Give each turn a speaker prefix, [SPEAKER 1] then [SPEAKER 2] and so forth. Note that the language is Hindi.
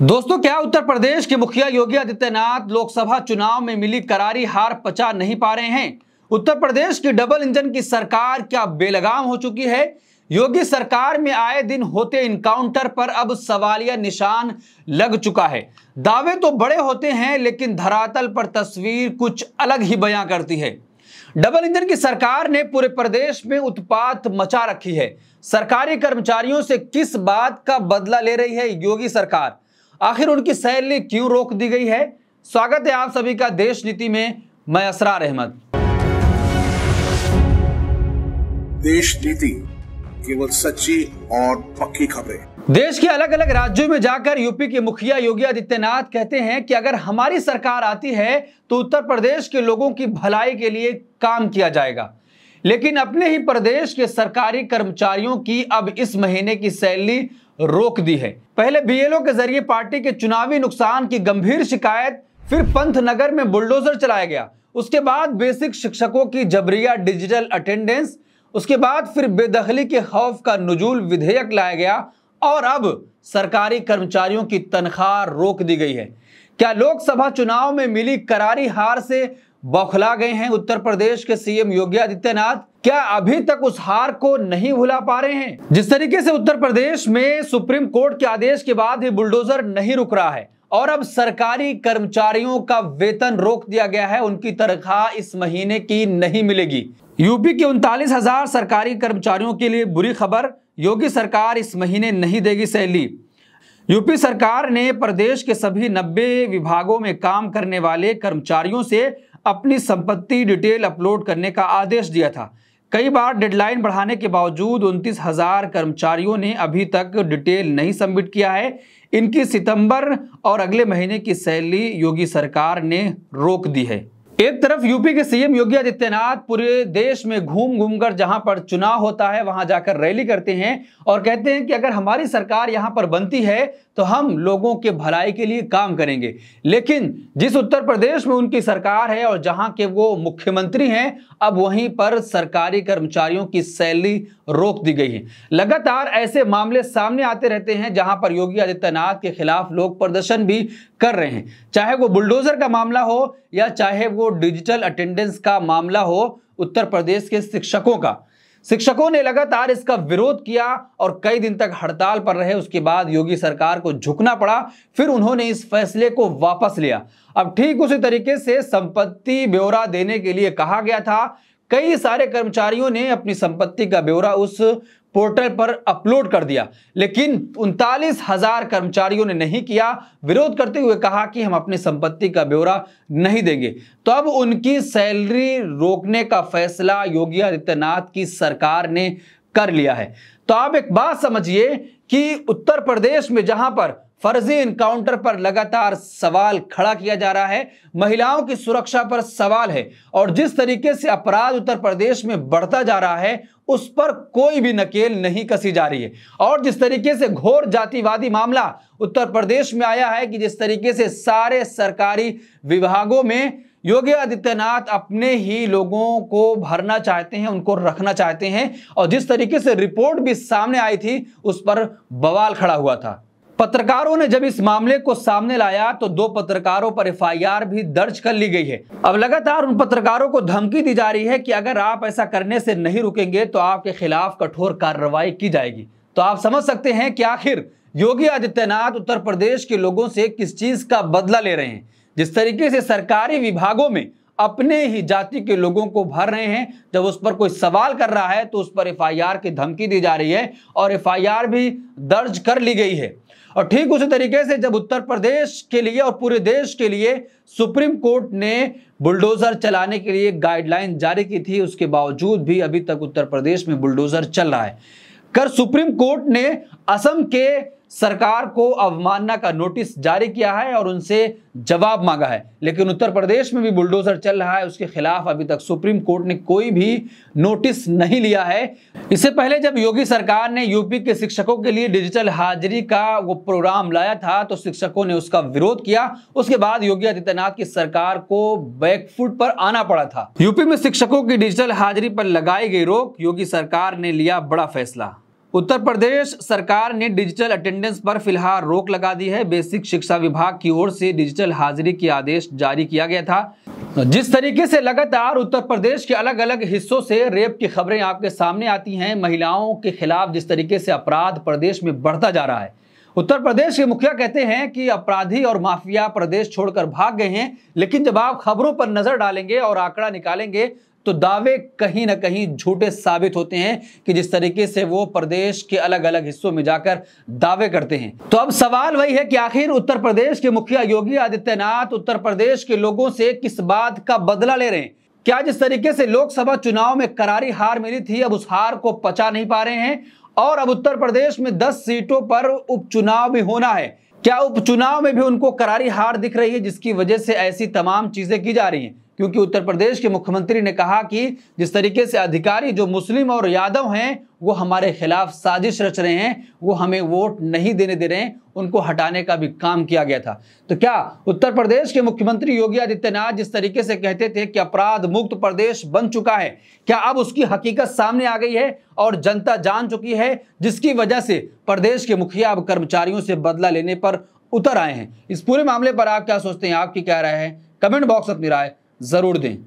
[SPEAKER 1] दोस्तों, क्या उत्तर प्रदेश के मुखिया योगी आदित्यनाथ लोकसभा चुनाव में मिली करारी हार पचा नहीं पा रहे हैं? उत्तर प्रदेश की डबल इंजन की सरकार क्या बेलगाम हो चुकी है? योगी सरकार में आए दिन होते इनकाउंटर पर अब सवालिया निशान लग चुका है। दावे तो बड़े होते हैं, लेकिन धरातल पर तस्वीर कुछ अलग ही बयां करती है। डबल इंजन की सरकार ने पूरे प्रदेश में उत्पात मचा रखी है। सरकारी कर्मचारियों से किस बात का बदला ले रही है योगी सरकार? आखिर उनकी सैलरी क्यों रोक दी गई है? स्वागत है आप सभी का देश नीति में। मैं असरार अहमद।
[SPEAKER 2] देश नीति, केवल सच्ची और पक्की खबरें।
[SPEAKER 1] देश के अलग अलग राज्यों में जाकर यूपी के मुखिया योगी आदित्यनाथ कहते हैं कि अगर हमारी सरकार आती है तो उत्तर प्रदेश के लोगों की भलाई के लिए काम किया जाएगा। लेकिन अपने ही प्रदेश के सरकारी कर्मचारियों की अब इस महीने की सैलरी रोक दी है। पहले बीएलओ के जरिए पार्टी के चुनावी नुकसान की गंभीर शिकायत, फिर पंतनगर में बुलडोजर चलाया गया, उसके बाद बेसिक शिक्षकों की जबरिया डिजिटल अटेंडेंस, उसके बाद फिर बेदखली के खौफ का नुजूल विधेयक लाया गया और अब सरकारी कर्मचारियों की तनख्वाह रोक दी गई है। क्या लोकसभा चुनाव में मिली करारी हार से बौखला गए हैं उत्तर प्रदेश के सीएम योगी आदित्यनाथ? क्या अभी तक उस हार को नहीं भुला पा रहे हैं? जिस तरीके से उत्तर प्रदेश में सुप्रीम कोर्ट के आदेश के बाद ही बुलडोजर नहीं रुक रहा है और अब सरकारी कर्मचारियों का वेतन रोक दिया गया है, उनकी तनख्वाह इस महीने की नहीं मिलेगी। यूपी के 39,000 सरकारी कर्मचारियों के लिए बुरी खबर, योगी सरकार इस महीने नहीं देगी सैलरी। यूपी सरकार ने प्रदेश के सभी 90 विभागों में काम करने वाले कर्मचारियों से अपनी संपत्ति डिटेल अपलोड करने का आदेश दिया था। कई बार डेडलाइन बढ़ाने के बावजूद 29,000 कर्मचारियों ने अभी तक डिटेल नहीं सबमिट किया है। इनकी सितंबर और अगले महीने की सैलरी योगी सरकार ने रोक दी है। एक तरफ यूपी के सीएम योगी आदित्यनाथ पूरे देश में घूम घूम कर जहां पर चुनाव होता है वहां जाकर रैली करते हैं और कहते हैं कि अगर हमारी सरकार यहां पर बनती है तो हम लोगों के भलाई के लिए काम करेंगे। लेकिन जिस उत्तर प्रदेश में उनकी सरकार है और जहां के वो मुख्यमंत्री हैं, अब वहीं पर सरकारी कर्मचारियों की सैलरी रोक दी गई है। लगातार ऐसे मामले सामने आते रहते हैं जहां पर योगी आदित्यनाथ के खिलाफ लोग प्रदर्शन भी कर रहे हैं, चाहे वो बुलडोजर का मामला हो या चाहे वो डिजिटल अटेंडेंस का मामला हो। उत्तर प्रदेश के शिक्षकों ने लगातार इसका विरोध किया और कई दिन तक हड़ताल पर रहे। उसके बाद योगी सरकार को झुकना पड़ा, फिर उन्होंने इस फैसले को वापस लिया। अब ठीक उसी तरीके से संपत्ति ब्यौरा देने के लिए कहा गया था। कई सारे कर्मचारियों ने अपनी संपत्ति का ब्यौरा उस पोर्टल पर अपलोड कर दिया, लेकिन 39,000 कर्मचारियों ने नहीं किया। विरोध करते हुए कहा कि हम अपनी संपत्ति का ब्यौरा नहीं देंगे। तो अब उनकी सैलरी रोकने का फैसला योगी आदित्यनाथ की सरकार ने कर लिया है। तो आप एक बात समझिए कि उत्तर प्रदेश में जहां पर फर्जी इनकाउंटर पर लगातार सवाल खड़ा किया जा रहा है, महिलाओं की सुरक्षा पर सवाल है और जिस तरीके से अपराध उत्तर प्रदेश में बढ़ता जा रहा है उस पर कोई भी नकेल नहीं कसी जा रही है। और जिस तरीके से घोर जातिवादी मामला उत्तर प्रदेश में आया है कि जिस तरीके से सारे सरकारी विभागों में योगी आदित्यनाथ अपने ही लोगों को भरना चाहते हैं, उनको रखना चाहते हैं, और जिस तरीके से रिपोर्ट भी सामने आई थी उस पर बवाल खड़ा हुआ था। पत्रकारों ने जब इस मामले को सामने लाया तो 2 पत्रकारों पर एफआईआर भी दर्ज कर ली गई है। अब लगातार उन पत्रकारों को धमकी दी जा रही है कि अगर आप ऐसा करने से नहीं रुकेंगे तो आपके खिलाफ कठोर कार्रवाई की जाएगी। तो आप समझ सकते हैं कि आखिर योगी आदित्यनाथ उत्तर प्रदेश के लोगों से किस चीज का बदला ले रहे हैं। जिस तरीके से सरकारी विभागों में अपने ही जाति के लोगों को भर रहे हैं, जब उस पर कोई सवाल कर रहा है तो उस पर एफआईआर की धमकी दी जा रही है और एफआईआर भी दर्ज कर ली गई है। और ठीक उसी तरीके से जब उत्तर प्रदेश के लिए और पूरे देश के लिए सुप्रीम कोर्ट ने बुलडोजर चलाने के लिए गाइडलाइन जारी की थी, उसके बावजूद भी अभी तक उत्तर प्रदेश में बुलडोजर चल रहा है। सुप्रीम कोर्ट ने असम के सरकार को अवमानना का नोटिस जारी किया है और उनसे जवाब मांगा है, लेकिन उत्तर प्रदेश में भी बुलडोजर चल रहा है। उसके खिलाफ अभी तक सुप्रीम कोर्ट ने कोई भी नोटिस नहीं लिया है। इससे पहले जब योगी सरकार ने यूपी के शिक्षकों के लिए डिजिटल हाजिरी का वो प्रोग्राम लाया था तो शिक्षकों ने उसका विरोध किया। उसके बाद योगी आदित्यनाथ की सरकार को बैकफुट पर आना पड़ा था। यूपी में शिक्षकों की डिजिटल हाजिरी पर लगाई गई रोक, योगी सरकार ने लिया बड़ा फैसला। उत्तर प्रदेश सरकार ने डिजिटल अटेंडेंस पर फिलहाल रोक लगा दी है। बेसिक शिक्षा विभाग की ओर से डिजिटल हाजिरी की आदेश जारी किया गया था। जिस तरीके से लगातार उत्तर प्रदेश के अलग अलग हिस्सों से रेप की खबरें आपके सामने आती हैं, महिलाओं के खिलाफ जिस तरीके से अपराध प्रदेश में बढ़ता जा रहा है, उत्तर प्रदेश के मुखिया कहते हैं कि अपराधी और माफिया प्रदेश छोड़कर भाग गए हैं। लेकिन जब आप खबरों पर नजर डालेंगे और आंकड़ा निकालेंगे तो दावे कहीं ना कहीं झूठे साबित होते हैं कि जिस तरीके से वो प्रदेश के अलग अलग हिस्सों में जाकर दावे करते हैं। तो अब सवाल वही है कि आखिर उत्तर प्रदेश के मुखिया योगी आदित्यनाथ उत्तर प्रदेश के लोगों से किस बात का बदला ले रहे हैं? क्या जिस तरीके से लोकसभा चुनाव में करारी हार मिली थी, अब उस हार को पचा नहीं पा रहे हैं और अब उत्तर प्रदेश में 10 सीटों पर उपचुनाव भी होना है? क्या उपचुनाव में भी उनको करारी हार दिख रही है, जिसकी वजह से ऐसी तमाम चीजें की जा रही हैं? क्योंकि उत्तर प्रदेश के मुख्यमंत्री ने कहा कि जिस तरीके से अधिकारी जो मुस्लिम और यादव हैं वो हमारे खिलाफ साजिश रच रहे हैं, वो हमें वोट नहीं देने दे रहे हैं, उनको हटाने का भी काम किया गया था। तो क्या उत्तर प्रदेश के मुख्यमंत्री योगी आदित्यनाथ जिस तरीके से कहते थे कि अपराध मुक्त प्रदेश बन चुका है, क्या अब उसकी हकीकत सामने आ गई है और जनता जान चुकी है, जिसकी वजह से प्रदेश के मुखिया अब कर्मचारियों से बदला लेने पर उतर आए हैं? इस पूरे मामले पर आप क्या सोचते हैं? आपकी क्या राय है? कमेंट बॉक्स अपनी राय जरूर दें।